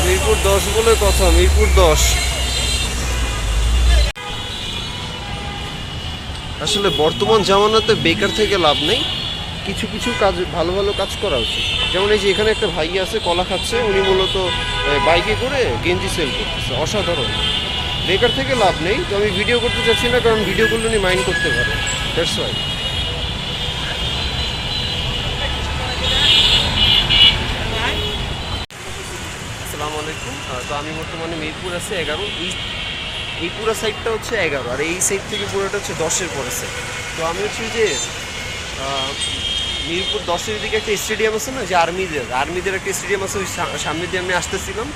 মিরপুর 10 বলে কথা, মিরপুর 10। আসলে বর্তমান জামানাতে বেকার থেকে লাভ নেই, কিছু কিছু কাজ, ভালো ভালো কাজ করা উচিত। যেমন এই যে এখানে একটা ভাই আছে কলা খাচ্ছে, উনি মূলত বাইকে করে গেঞ্জি সেল করতেছে, অসাধারণ। বেকার থেকে লাভ নেই, তো আমি ভিডিও করতে চাচ্ছি না, কারণ ভিডিও করলে উনি মাইন্ড করতে পারে, দ্যাটস ওয়াই। আসসালামু আলাইকুম। তো আমি বর্তমানে মিরপুর আছে 11 ইস্ট, এই পুরো সাইডটা হচ্ছে 11, আর এই সাইড থেকে পুরোটা হচ্ছে 10-এর পরে সাইড। তো আমি হচ্ছে যে মিরপুর 10-এর দিকে একটা স্টেডিয়াম আছে না, যে আর্মিদের একটা স্টেডিয়াম আছে, ওই সামনে দিয়ে আমি আসতেছিলাম।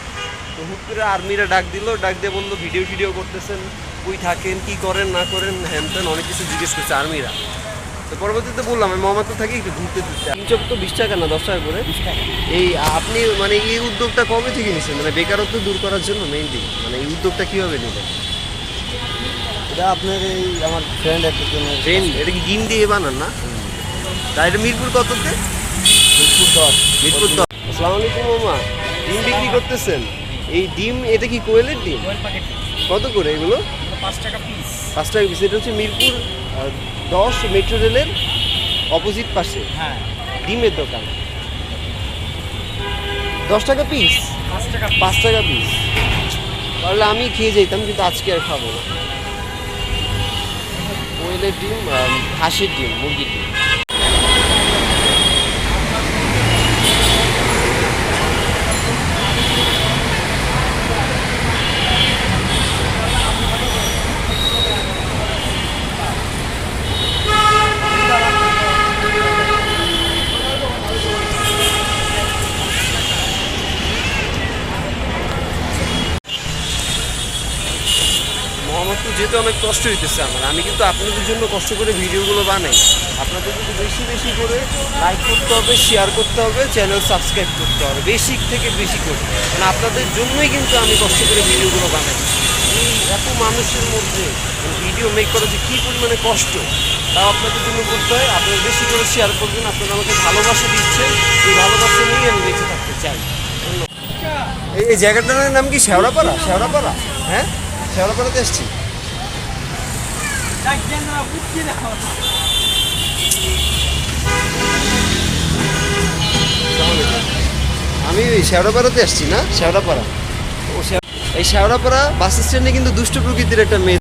তো হুট করে আর্মিরা ডাক দিয়ে বললো ভিডিও করতেছেন, কই থাকেন, কি করেন না করেন, হ্যান ত্যান অনেক কিছু জিজ্ঞেস করছে আর্মিরা। তো পরবর্তীতে বললাম আমি মোহাম্মদ থাকি, একটু ঘুরতে দিচ্ছে। 3 তো 20 টাকা না 10 টাকা করে। এই আপনি মানে এই উদ্যোগটা কবে থেকে নিচ্ছেন, মানে বেকারত্ব দূর করার জন্য মেইনলি, মানে এই উদ্যোগটা কীভাবে নিলেন? এটা আপনার এই আমার ফ্রেন্ড একটা জন্য। ট্রেন এটা কি ডিম দিয়ে বানান না? তাই এটা মিরপুর কততে? মিরপুর 10। মিরপুর 10। আসসালামু আলাইকুম মামা, ডিম বিক্রি করতেছেন? এই ডিম এটা কি কোয়েলের ডিম? কত করে এগুলো? 5 টাকা পিস। 5 টাকা পিস। এটা হচ্ছে মিরপুর 10 মেট্রো রেলের অপোজিট পাশে হ্যাঁ, ডিমের দোকান। 10 টাকা পিস? 5 টাকা। 5 টাকা পিস। তাহলে আমি খেয়ে যেতাম, কিন্তু আজকে আর খাবো না। কোয়েলের ডিম, হাঁসের ডিম, মুরগির ডিম। মোহাম্মদপুর যেহেতু অনেক কষ্ট হইতেছে আমার, আমি কিন্তু আপনাদের জন্য কষ্ট করে ভিডিওগুলো বানাই। আপনাদের কিন্তু বেশি বেশি করে লাইক করতে হবে, শেয়ার করতে হবে, চ্যানেল সাবস্ক্রাইব করতে হবে, বেশি থেকে বেশি করে, কারণ আপনাদের জন্যই কিন্তু আমি কষ্ট করে ভিডিওগুলো বানাই। এই এত মানুষের মধ্যে ভিডিও মেক করা যে কী পরিমাণে কষ্ট, তাও আপনাদের জন্য করতে হয়। আপনারা বেশি করে শেয়ার করবেন, আপনারা আমাকে ভালোবাসা দিচ্ছেন, এই ভালোবাসা নিয়েই আমি বেঁচে থাকতে চাই। এই জায়গাটার নাম কি? শেওড়াপাড়া। হ্যাঁ, শেওড়াপাড়াতে এসছি। আমি ওই শেওড়াপাড়াতে আসছি না, শেওড়াপাড়া। এই শেওড়াপাড়া বাস স্ট্যান্ডে কিন্তু দুষ্ট প্রকৃতির একটা মেয়ে